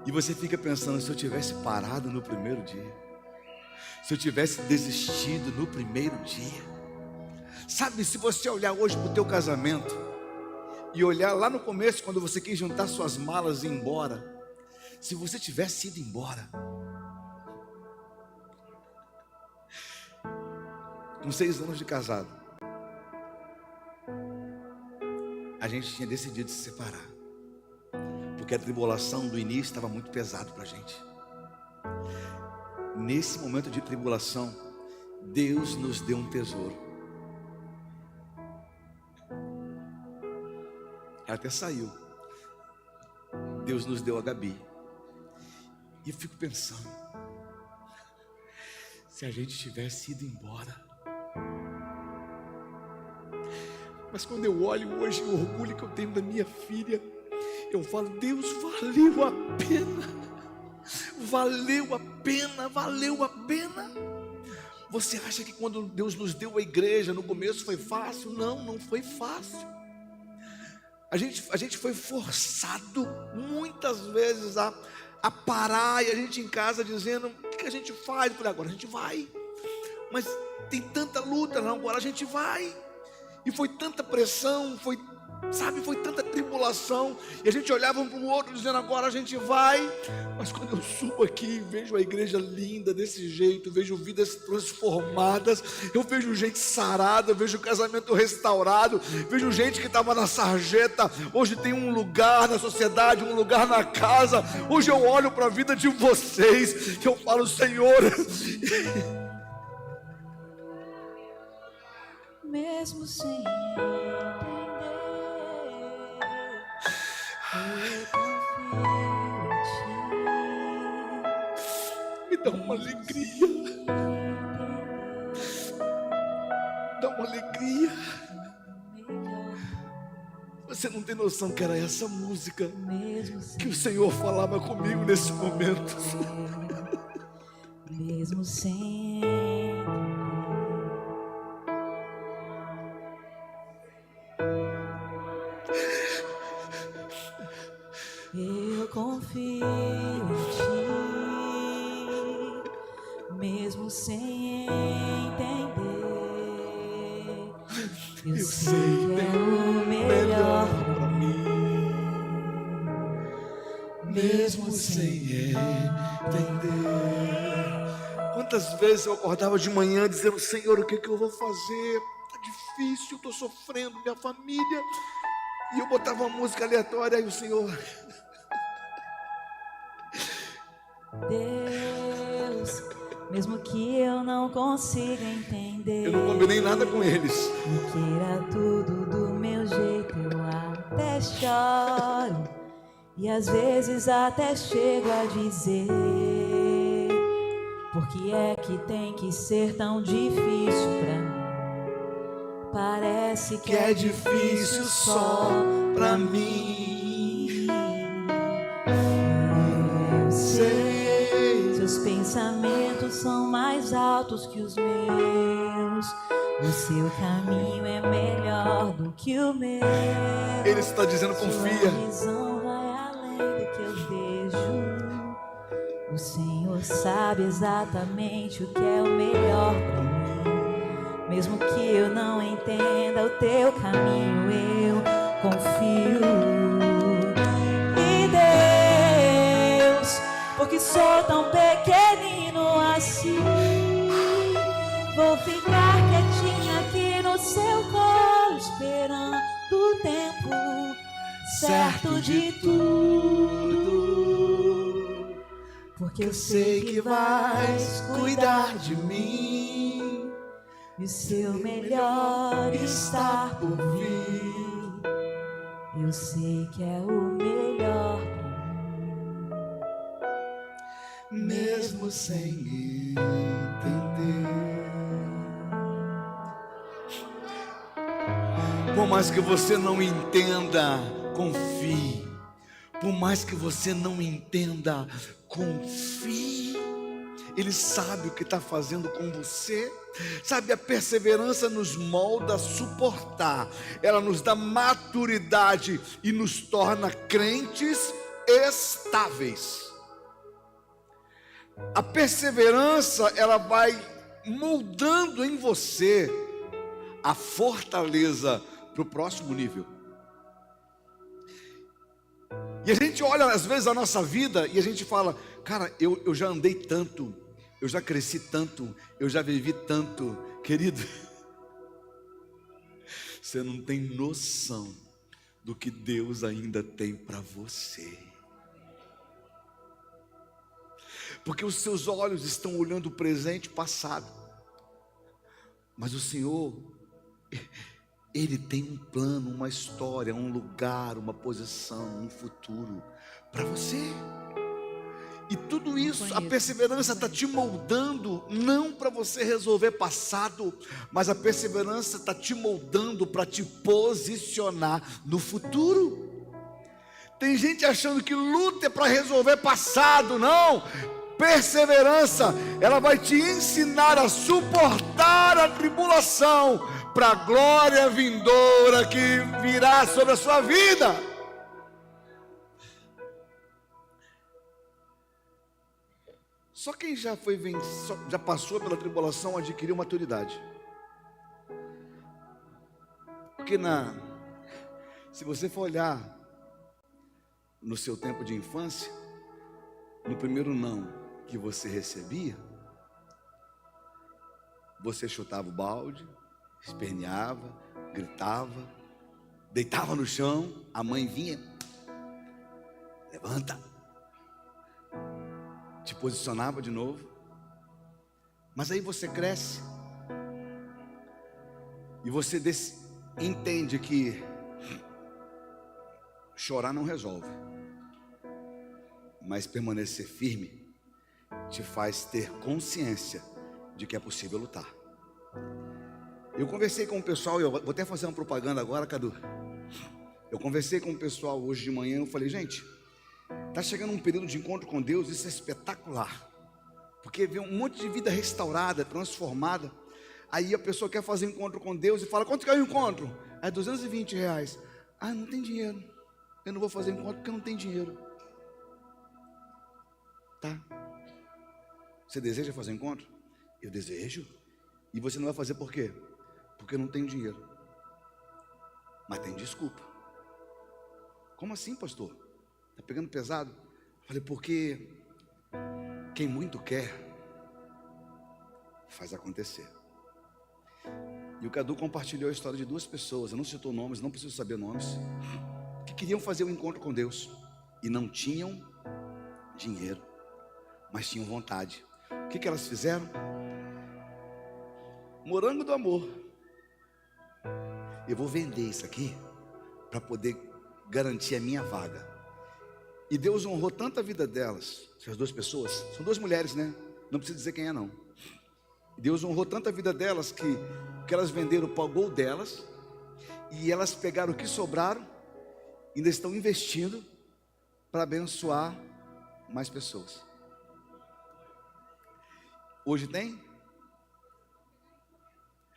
S1: e você fica pensando: se eu tivesse parado no primeiro dia, se eu tivesse desistido no primeiro dia. Sabe, se você olhar hoje para o teu casamento e olhar lá no começo, quando você quis juntar suas malas e ir embora, se você tivesse ido embora com 6 anos de casado, a gente tinha decidido se separar, porque a tribulação do início estava muito pesado para a gente. Nesse momento de tribulação, Deus nos deu um tesouro. Ela até saiu. Deus nos deu a Gabi. E eu fico pensando, se a gente tivesse ido embora. Mas quando eu olho hoje o orgulho que eu tenho da minha filha, eu falo: Deus, valeu a pena. Valeu a pena, valeu a pena. Você acha que quando Deus nos deu a igreja, no começo foi fácil? Não, não foi fácil. A gente foi forçado muitas vezes a parar, e a gente em casa dizendo: o que a gente faz? Eu falei: agora a gente vai. Mas tem tanta luta, não, agora a gente vai. E foi tanta pressão, foi tanta tribulação, e a gente olhava um para o outro dizendo: agora a gente vai. Mas quando eu subo aqui e vejo a igreja linda desse jeito, vejo vidas transformadas, eu vejo gente sarada, eu vejo casamento restaurado, vejo gente que estava na sarjeta, hoje tem um lugar na sociedade, um lugar na casa. Hoje eu olho para a vida de vocês e eu falo: Senhor,
S2: mesmo sem
S1: me dá uma alegria, dá uma alegria. Você não tem noção que era essa música que o Senhor falava comigo nesse momento.
S2: mesmo sem eu confio em ti, mesmo sem entender. Eu sei que é o melhor pra mim,
S1: Mesmo sem entender. Quantas vezes eu acordava de manhã dizendo: Senhor, o que eu vou fazer? Está difícil, eu estou sofrendo, minha família. E eu botava uma música aleatória, e o Senhor:
S2: Deus, mesmo que eu não consiga entender,
S1: eu não combinei nada com eles.
S2: e queira tudo do meu jeito, eu até choro, e às vezes até chego a dizer: por que é que tem que ser tão difícil pra mim? Parece que é difícil só pra mim. Eu sei, seus pensamentos são mais altos que os meus, o seu caminho é melhor do que o meu.
S1: Ele está dizendo: confia.
S2: Sua visão vai além do que eu vejo. O Senhor sabe exatamente o que é o melhor pra mim. Mesmo que eu não entenda o teu caminho, eu confio. E Deus, porque sou tão pequenino assim, vou ficar quietinha aqui no seu colo, esperando o tempo certo de tudo, porque eu sei que vais cuidar de mim, e o seu melhor está por vir. Eu sei que é o melhor pra mim.
S1: mesmo sem entender. Por mais que você não entenda, confie. Por mais que você não entenda, confie. Ele sabe o que está fazendo com você. Sabe, a perseverança nos molda a suportar. Ela nos dá maturidade e nos torna crentes estáveis. A perseverança, ela vai moldando em você a fortaleza para o próximo nível. E a gente olha às vezes a nossa vida e a gente fala: cara, eu já andei tanto, eu já cresci tanto, eu já vivi tanto. Querido, você não tem noção do que Deus ainda tem para você. Porque os seus olhos estão olhando o presente e o passado. Mas o Senhor, Ele tem um plano, uma história, um lugar, uma posição, um futuro para você. E tudo isso, a perseverança está te moldando, não para você resolver passado, mas a perseverança está te moldando para te posicionar no futuro. Tem gente achando que luta é para resolver passado. Não, perseverança, ela vai te ensinar a suportar a tribulação, para a glória vindoura que virá sobre a sua vida. Só quem já passou pela tribulação adquiriu maturidade. Porque se você for olhar no seu tempo de infância, no primeiro não que você recebia, você chutava o balde, esperneava, gritava, deitava no chão, a mãe vinha, levanta, te posicionava de novo. Mas aí você cresce e você entende que chorar não resolve, mas permanecer firme te faz ter consciência de que é possível lutar. Eu conversei com o pessoal, eu vou até fazer uma propaganda agora, Cadu. Eu conversei com o pessoal hoje de manhã, eu falei: gente, está chegando um período de encontro com Deus, isso é espetacular. Porque vê um monte de vida restaurada, transformada. Aí a pessoa quer fazer um encontro com Deus e fala: quanto que é o encontro? É R$220. Ah, não tem dinheiro. Eu não vou fazer encontro porque não tem dinheiro. Tá? Você deseja fazer encontro? Eu desejo. E você não vai fazer por quê? Porque não tem dinheiro. Mas tem desculpa. Como assim, pastor? Está pegando pesado? Eu falei: porque quem muito quer, faz acontecer. E o Cadu compartilhou a história de duas pessoas, eu não citou nomes, não preciso saber nomes, que queriam fazer um encontro com Deus e não tinham dinheiro, mas tinham vontade. O que elas fizeram? Morango do amor. Eu vou vender isso aqui para poder garantir a minha vaga. E Deus honrou tanto a vida delas, essas duas pessoas, são duas mulheres, né? Não precisa dizer quem é não. Deus honrou tanto a vida delas que o que elas venderam pagou delas, e elas pegaram o que sobraram, ainda estão investindo para abençoar mais pessoas. Hoje tem?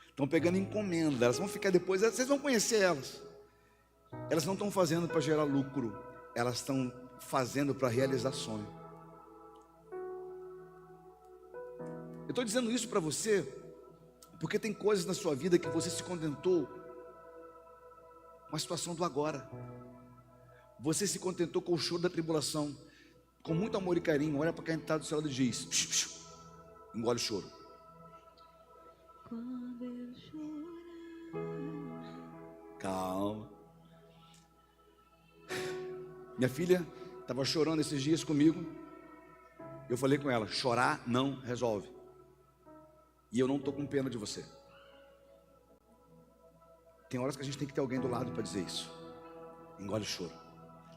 S1: Estão pegando encomenda, elas vão ficar depois, vocês vão conhecer elas. Elas não estão fazendo para gerar lucro, elas estão fazendo para realizar sonho. Eu estou dizendo isso para você porque tem coisas na sua vida que você se contentou com a situação do agora. Você se contentou com o choro da tribulação. Com muito amor e carinho, olha para quem está do seu lado e diz: psh, psh, engole o choro.
S2: Quando eu chorar.
S1: Calma. Minha filha estava chorando esses dias comigo. Eu falei com ela: chorar não resolve. E eu não estou com pena de você. Tem horas que a gente tem que ter alguém do lado para dizer isso. Engole o choro,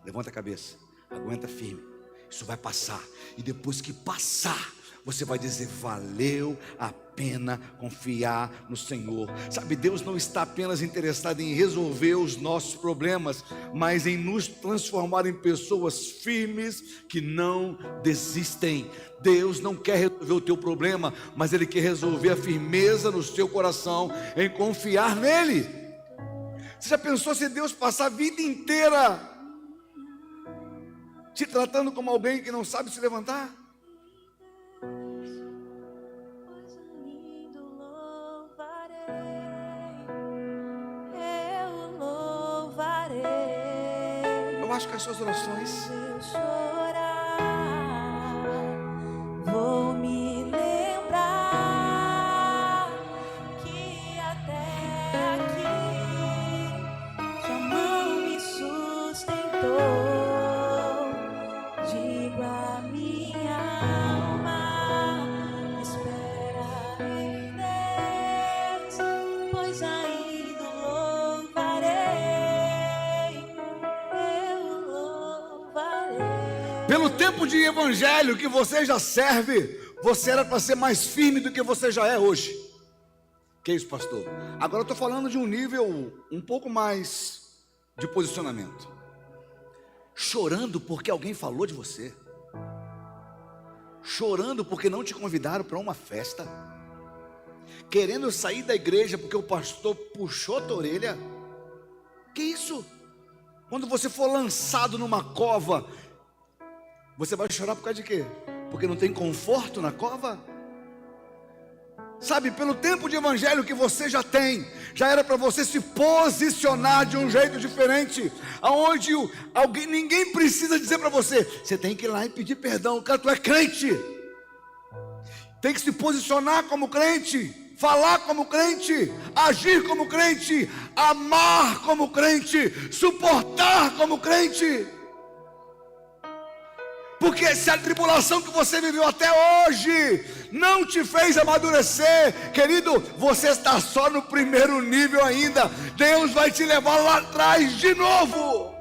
S1: levanta a cabeça, aguenta firme. Isso vai passar. E depois que passar, você vai dizer: valeu a pena confiar no Senhor. Sabe, Deus não está apenas interessado em resolver os nossos problemas, mas em nos transformar em pessoas firmes que não desistem. Deus não quer resolver o teu problema, mas Ele quer resolver a firmeza no seu coração em confiar nele. Você já pensou se Deus passar a vida inteira te tratando como alguém que não sabe se levantar? Eu acho que as suas orações,
S2: Eu chorar, vou me lembrar que até aqui sua mão me sustentou. Digo a minha alma, espera em Deus, pois ainda louvarei.
S1: pelo tempo de evangelho que você já serve, você era para ser mais firme do que você já é hoje. Que isso, pastor? Agora eu estou falando de um nível um pouco mais de posicionamento. Chorando porque alguém falou de você, chorando porque não te convidaram para uma festa, querendo sair da igreja porque o pastor puxou a tua orelha. Que isso? Quando você for lançado numa cova, você vai chorar por causa de quê? Porque não tem conforto na cova? Sabe, pelo tempo de evangelho que você já tem, já era para você se posicionar de um jeito diferente, aonde ninguém precisa dizer para você: você tem que ir lá e pedir perdão. Cara, tu é crente, tem que se posicionar como crente, falar como crente, agir como crente, amar como crente, suportar como crente. Porque se a tribulação que você viveu até hoje não te fez amadurecer, querido, você está só no primeiro nível ainda. Deus vai te levar lá atrás de novo.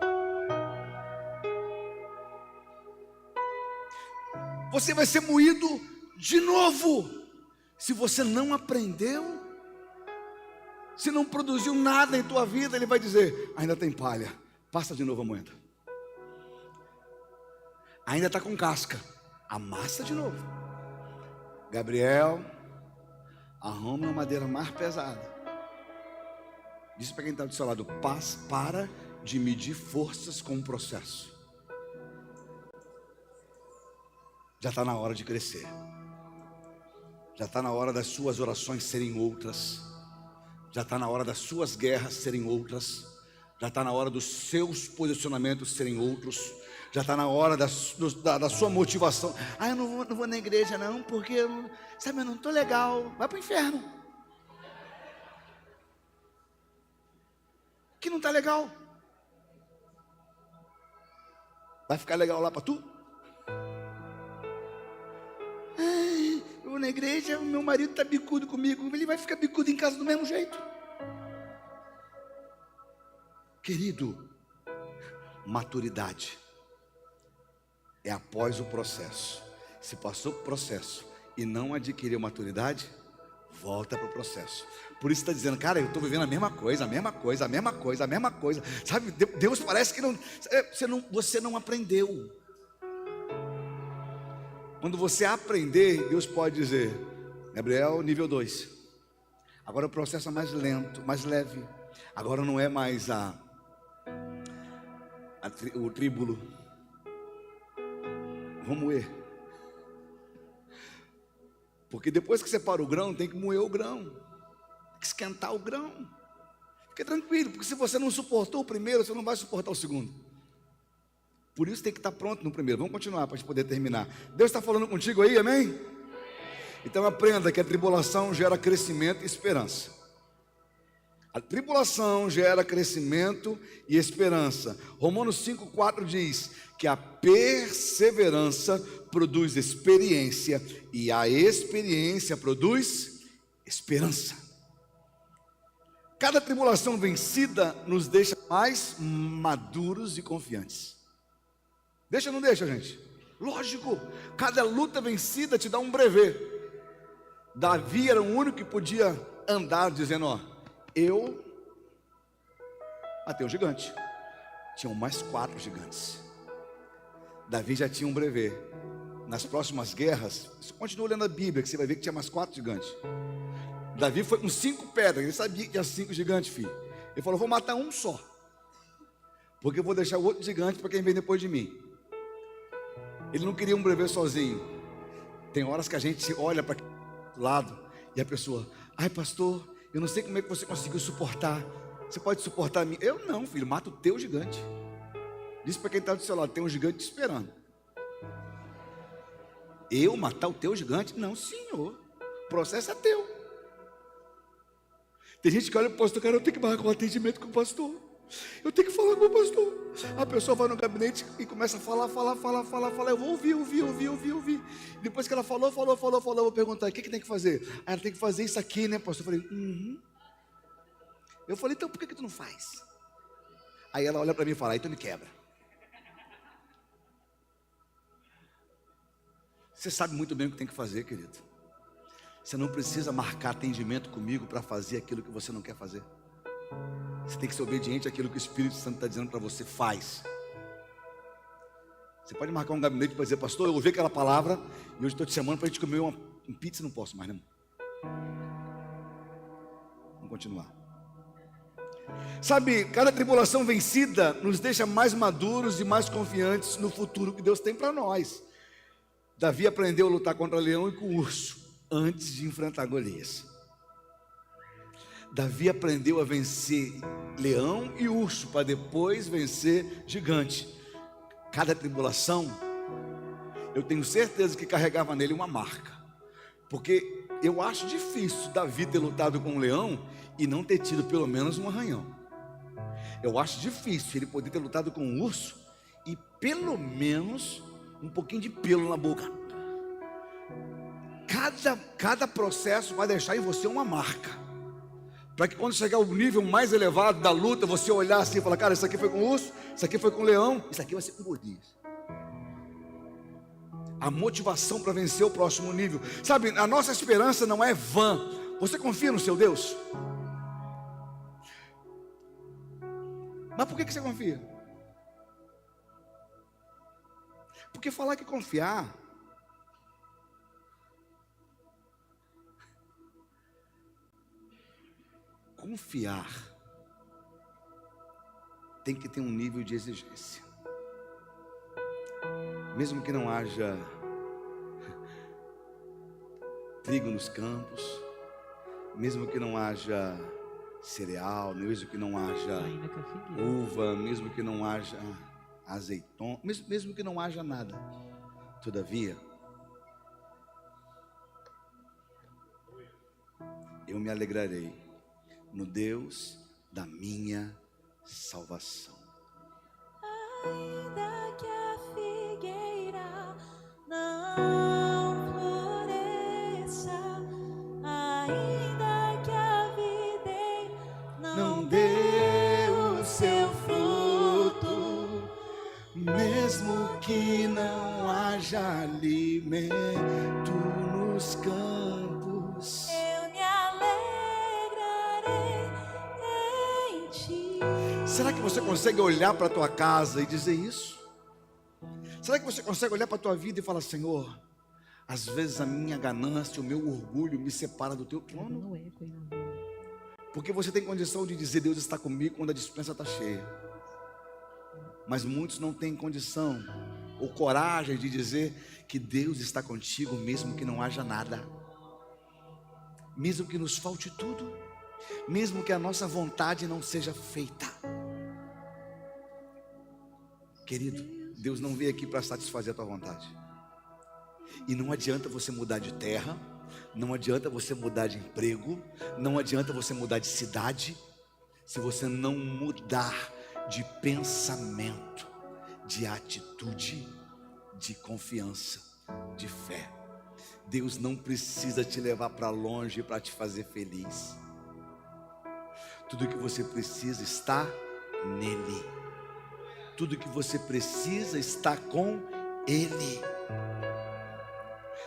S1: Você vai ser moído de novo. Se você não aprendeu, se não produziu nada em tua vida, Ele vai dizer: ainda tem palha, passa de novo a moeda. Ainda está com casca, amassa de novo. Gabriel, arrume uma madeira mais pesada. Diz para quem está do seu lado: para de medir forças com o processo. Já está na hora de crescer. Já está na hora das suas orações serem outras. Já está na hora das suas guerras serem outras. Já está na hora dos seus posicionamentos serem outros. Já está na hora da sua motivação. Eu não vou na igreja não, porque eu não estou legal. Vai para o inferno. Que não está legal. Vai ficar legal lá para tu? Eu vou na igreja, o meu marido está bicudo comigo. Ele vai ficar bicudo em casa do mesmo jeito. Querido, maturidade é após o processo. Se passou por processo e não adquiriu maturidade, volta para o processo. Por isso está dizendo: cara, eu estou vivendo a mesma coisa. Sabe, Deus parece que você não aprendeu. Quando você aprender, Deus pode dizer: Gabriel, nível 2. Agora o processo é mais lento, mais leve. Agora não é mais o tríbulo. Vamos moer. Porque depois que separa o grão, tem que moer o grão, tem que esquentar o grão. Fique tranquilo, porque se você não suportou o primeiro, você não vai suportar o segundo. Por isso tem que estar pronto no primeiro. Vamos continuar para a gente poder terminar. Deus está falando contigo aí, amém? Então aprenda que a tribulação gera crescimento e esperança. A tribulação gera crescimento e esperança. Romanos 5,4 diz que a perseverança produz experiência e a experiência produz esperança. Cada tribulação vencida nos deixa mais maduros e confiantes. Deixa ou não deixa, gente? Lógico, cada luta vencida te dá um brevê. Davi era o único que podia andar dizendo: ó, eu matei o gigante. Tinham mais 4 gigantes. Davi já tinha um brevê. Nas próximas guerras, você continua lendo a Bíblia, que você vai ver que tinha mais 4 gigantes. Davi foi com 5 pedras, ele sabia que tinha 5 gigantes, filho. Ele falou: vou matar um só, porque eu vou deixar o outro gigante para quem vem depois de mim. Ele não queria um brevê sozinho. Tem horas que a gente olha para o lado e a pessoa: ai pastor, eu não sei como é que você conseguiu suportar. Você pode suportar a mim? Eu não, filho, mata o teu gigante. Diz para quem está do seu lado: tem um gigante te esperando. Eu matar o teu gigante? Não, senhor, o processo é teu. Tem gente que olha para o pastor: cara, eu tenho que marcar um atendimento com o pastor, eu tenho que falar com o pastor. A pessoa vai no gabinete e começa a falar. Eu vou ouvir. Depois que ela falou, eu vou perguntar: o que tem que fazer? Ah, ela tem que fazer isso aqui, né, pastor? Eu falei: Eu falei: então por que tu não faz? Aí ela olha para mim e fala: aí tu me quebra. Você sabe muito bem o que tem que fazer, querido. Você não precisa marcar atendimento comigo para fazer aquilo que você não quer fazer. Você tem que ser obediente àquilo que o Espírito Santo está dizendo para você: faz. Você pode marcar um gabinete para dizer: pastor, eu ouvi aquela palavra e hoje estou te chamando para a gente comer um pizza. Não posso mais, né? Vamos continuar. Sabe, cada tribulação vencida nos deixa mais maduros e mais confiantes no futuro que Deus tem para nós. Davi aprendeu a lutar contra leão e com urso antes de enfrentar Golias. Davi aprendeu a vencer leão e urso para depois vencer gigante. Cada tribulação, eu tenho certeza que carregava nele uma marca, porque eu acho difícil Davi ter lutado com um leão e não ter tido pelo menos um arranhão. Eu acho difícil ele poder ter lutado com um urso e pelo menos um pouquinho de pelo na boca. Cada processo vai deixar em você uma marca, para que quando chegar ao nível mais elevado da luta, você olhar assim e falar: cara, isso aqui foi com urso, isso aqui foi com leão, isso aqui vai ser com Golias. A motivação para vencer o próximo nível. Sabe, a nossa esperança não é vã. Você confia no seu Deus? Mas por que você confia? Porque falar que confiar tem que ter um nível de exigência. Mesmo que não haja trigo nos campos, mesmo que não haja cereal, mesmo que não haja uva, mesmo que não haja azeitona, mesmo que não haja nada, todavia, eu me alegrarei no Deus da minha salvação.
S2: Ainda que a figueira não floresça, ainda que a videira não dê o seu fruto,
S1: mesmo que não haja alimento nos campos,
S2: eu me alegrarei em ti.
S1: Será que você consegue olhar para a tua casa e dizer isso? Será que você consegue olhar para a tua vida e falar: Senhor, às vezes a minha ganância, o meu orgulho me separa do teu trono? Porque você tem condição de dizer: Deus está comigo quando a despensa está cheia. Mas muitos não têm condição ou coragem de dizer que Deus está contigo mesmo que não haja nada, mesmo que nos falte tudo, mesmo que a nossa vontade não seja feita. Querido, Deus não veio aqui para satisfazer a tua vontade. E não adianta você mudar de terra, não adianta você mudar de emprego, não adianta você mudar de cidade, se você não mudar de pensamento, de atitude, de confiança, de fé. Deus não precisa te levar para longe para te fazer feliz. Tudo que você precisa está nele. Tudo que você precisa está com Ele.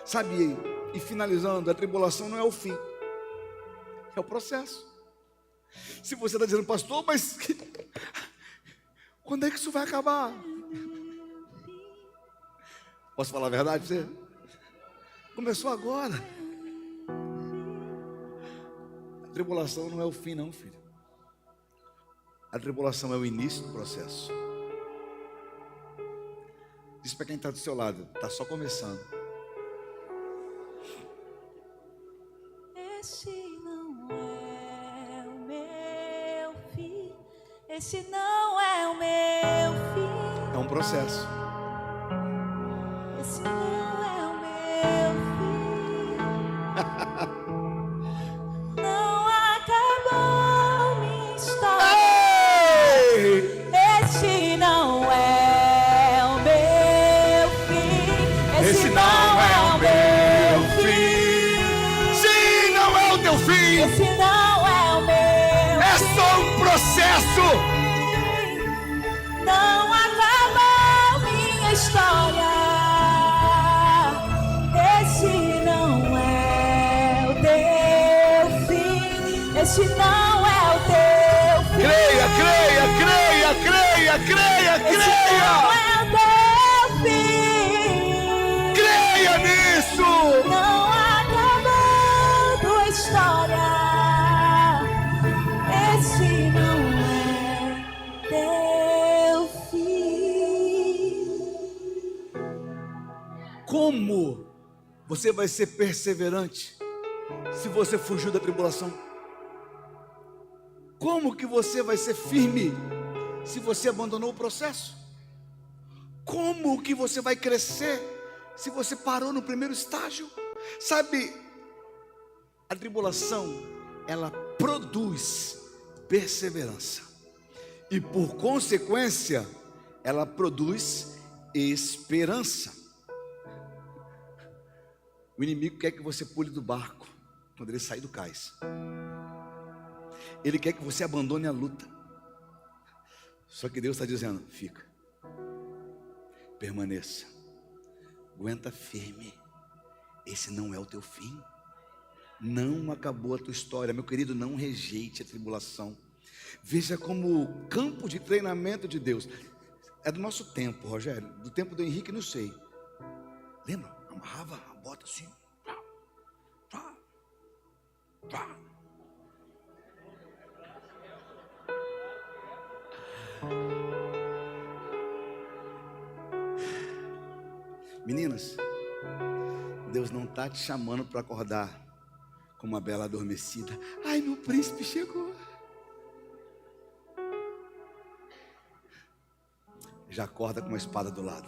S1: Sabe, e finalizando, a tribulação não é o fim, é o processo. Se você está dizendo, pastor, mas quando é que isso vai acabar? Posso falar a verdade para você? Começou agora. A tribulação não é o fim, não, filho. A tribulação é o início do processo. Diz para quem está do seu lado, está só começando.
S2: Esse não é o meu fim. Esse não é o meu fim.
S1: É um processo.
S2: Esse não é o meu fim. Não acabou minha história.
S1: Ei!
S2: Esse não é o meu fim.
S1: Esse não é o meu fim. Sim, não é o teu fim.
S2: Esse não é o meu
S1: É
S2: fim.
S1: só um processo.
S2: Não acabou minha história. Esse não é o teu fim. Esse não é o teu fim.
S1: Creia, creia, creia, creia, creia,
S2: Esse não
S1: creia.
S2: é o teu fim.
S1: Creia nisso.
S2: Não acabou tua história. Esse não é teu fim.
S1: Como você vai ser perseverante se você fugiu da tribulação? Como que você vai ser firme se você abandonou o processo? Como que você vai crescer se você parou no primeiro estágio? Sabe, a tribulação, ela produz perseverança e por consequência ela produz esperança. O inimigo quer que você pule do barco quando ele sair do cais. Ele quer que você abandone a luta. Só que Deus está dizendo, fica, permaneça, aguenta firme. Esse não é o teu fim. Não acabou a tua história, meu querido. Não rejeite a tribulação. Veja como campo de treinamento de Deus. É do nosso tempo, Rogério. Do tempo do Henrique, não sei. Lembra? Amarrava a bota assim. Tá, tá. Meninas, Deus não está te chamando para acordar com uma bela adormecida. Ai, meu príncipe chegou. Já acorda com uma espada do lado.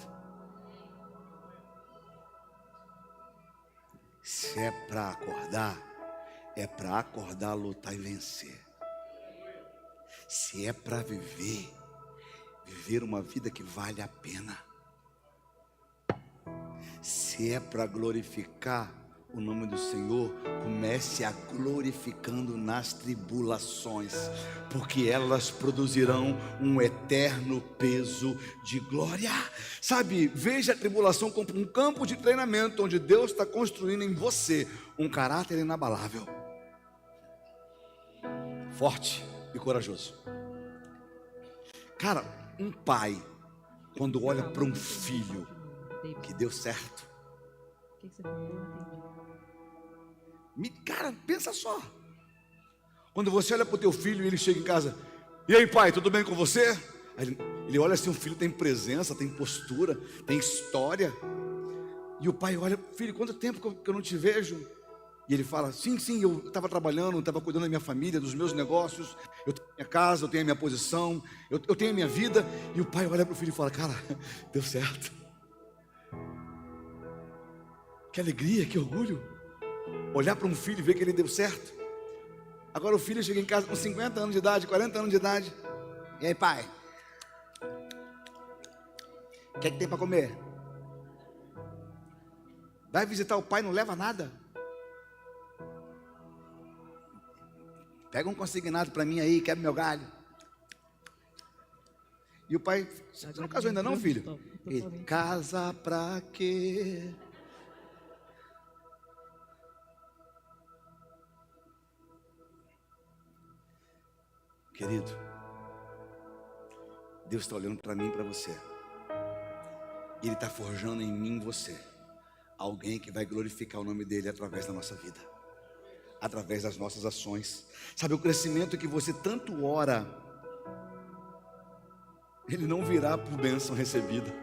S1: Se é para acordar, é para acordar, lutar e vencer. Se é para viver uma vida que vale a pena. Se é para glorificar o nome do Senhor, comece a glorificando nas tribulações, porque elas produzirão um eterno peso de glória. Sabe, veja a tribulação como um campo de treinamento, onde Deus está construindo em você um caráter inabalável, forte e corajoso. Cara, um pai, quando olha para um filho que deu certo,
S2: O que você falou? Entendi.
S1: cara, pensa só. Quando você olha para o teu filho e ele chega em casa, e aí, pai, tudo bem com você? Aí ele olha assim, o filho tem presença, tem postura, tem história. E o pai olha, filho, quanto tempo que eu não te vejo? E ele fala, sim, eu estava trabalhando, estava cuidando da minha família, dos meus negócios, eu tenho a minha casa, eu tenho a minha posição, eu tenho a minha vida. E o pai olha para o filho e fala, cara, deu certo. Que alegria, que orgulho. Olhar para um filho e ver que ele deu certo. Agora o filho chega em casa com 50 anos de idade, 40 anos de idade. E aí, pai? O que é que tem para comer? Vai visitar o pai, não leva nada. Pega um consignado para mim aí, quebra meu galho. E o pai, você não casou ainda não, filho? Ele, casa pra quê? Querido, Deus está olhando para mim e para você. Ele está forjando em mim e você alguém que vai glorificar o nome dele através da nossa vida, através das nossas ações. Sabe, o crescimento que você tanto ora, ele não virá por bênção recebida.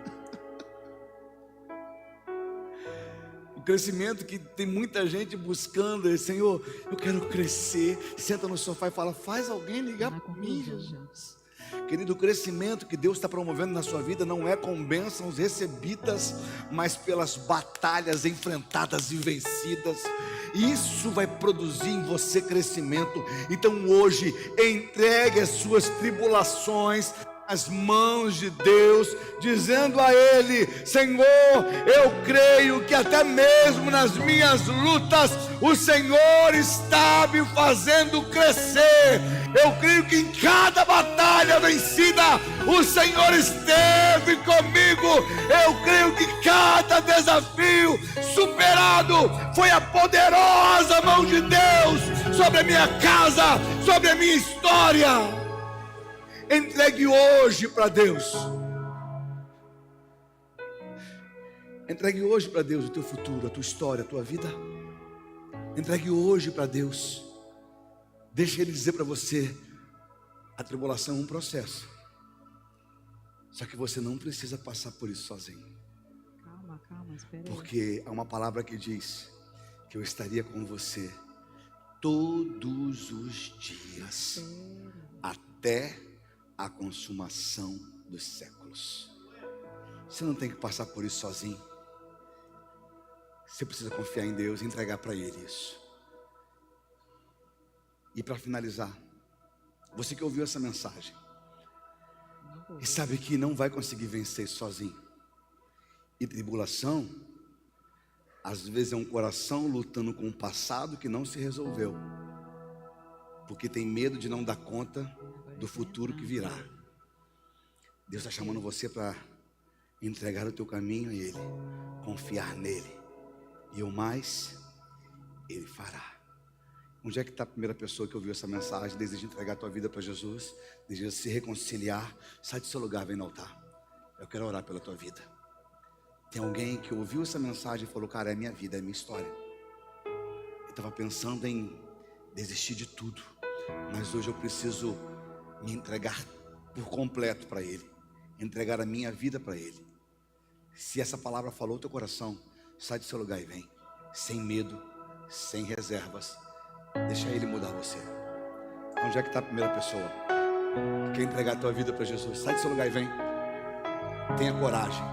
S1: O crescimento que tem muita gente buscando é: Senhor, eu quero crescer. Senta no sofá e fala: faz alguém ligar para mim, Jesus. Querido, o crescimento que Deus está promovendo na sua vida não é com bênçãos recebidas, mas pelas batalhas enfrentadas e vencidas. Isso vai produzir em você crescimento. Então hoje, entregue as suas tribulações as mãos de Deus, dizendo a Ele: Senhor, eu creio que até mesmo nas minhas lutas o Senhor está me fazendo crescer. Eu creio que em cada batalha vencida o Senhor esteve comigo. Eu creio que cada desafio superado foi a poderosa mão de Deus sobre a minha casa, sobre a minha história. Entregue hoje para Deus. Entregue hoje para Deus o teu futuro, a tua história, a tua vida. Entregue hoje para Deus. Deixa Ele dizer para você: a tribulação é um processo. Só que você não precisa passar por isso sozinho.
S2: Calma, espera aí.
S1: Porque há uma palavra que diz que eu estaria com você todos os dias, até a consumação dos séculos. Você não tem que passar por isso sozinho. Você precisa confiar em Deus e entregar para Ele isso. E para finalizar, você que ouviu essa mensagem e sabe que não vai conseguir vencer sozinho. E tribulação, às vezes, é um coração lutando com um passado que não se resolveu, porque tem medo de não dar conta do futuro que virá. Deus está chamando você para entregar o teu caminho a Ele, confiar nele, e o mais Ele fará. Onde é que está a primeira pessoa que ouviu essa mensagem, deseja entregar a tua vida para Jesus, deseja se reconciliar? Sai do seu lugar, vem no altar. Eu quero orar pela tua vida. Tem alguém que ouviu essa mensagem e falou: cara, é minha vida, é minha história. Eu estava pensando em desistir de tudo, mas hoje eu preciso me entregar por completo para Ele, entregar a minha vida para Ele. Se essa palavra falou teu coração, sai do seu lugar e vem, sem medo, sem reservas. Deixa Ele mudar você. Onde é que está a primeira pessoa que quer entregar a tua vida para Jesus? Sai do seu lugar e vem. Tenha coragem.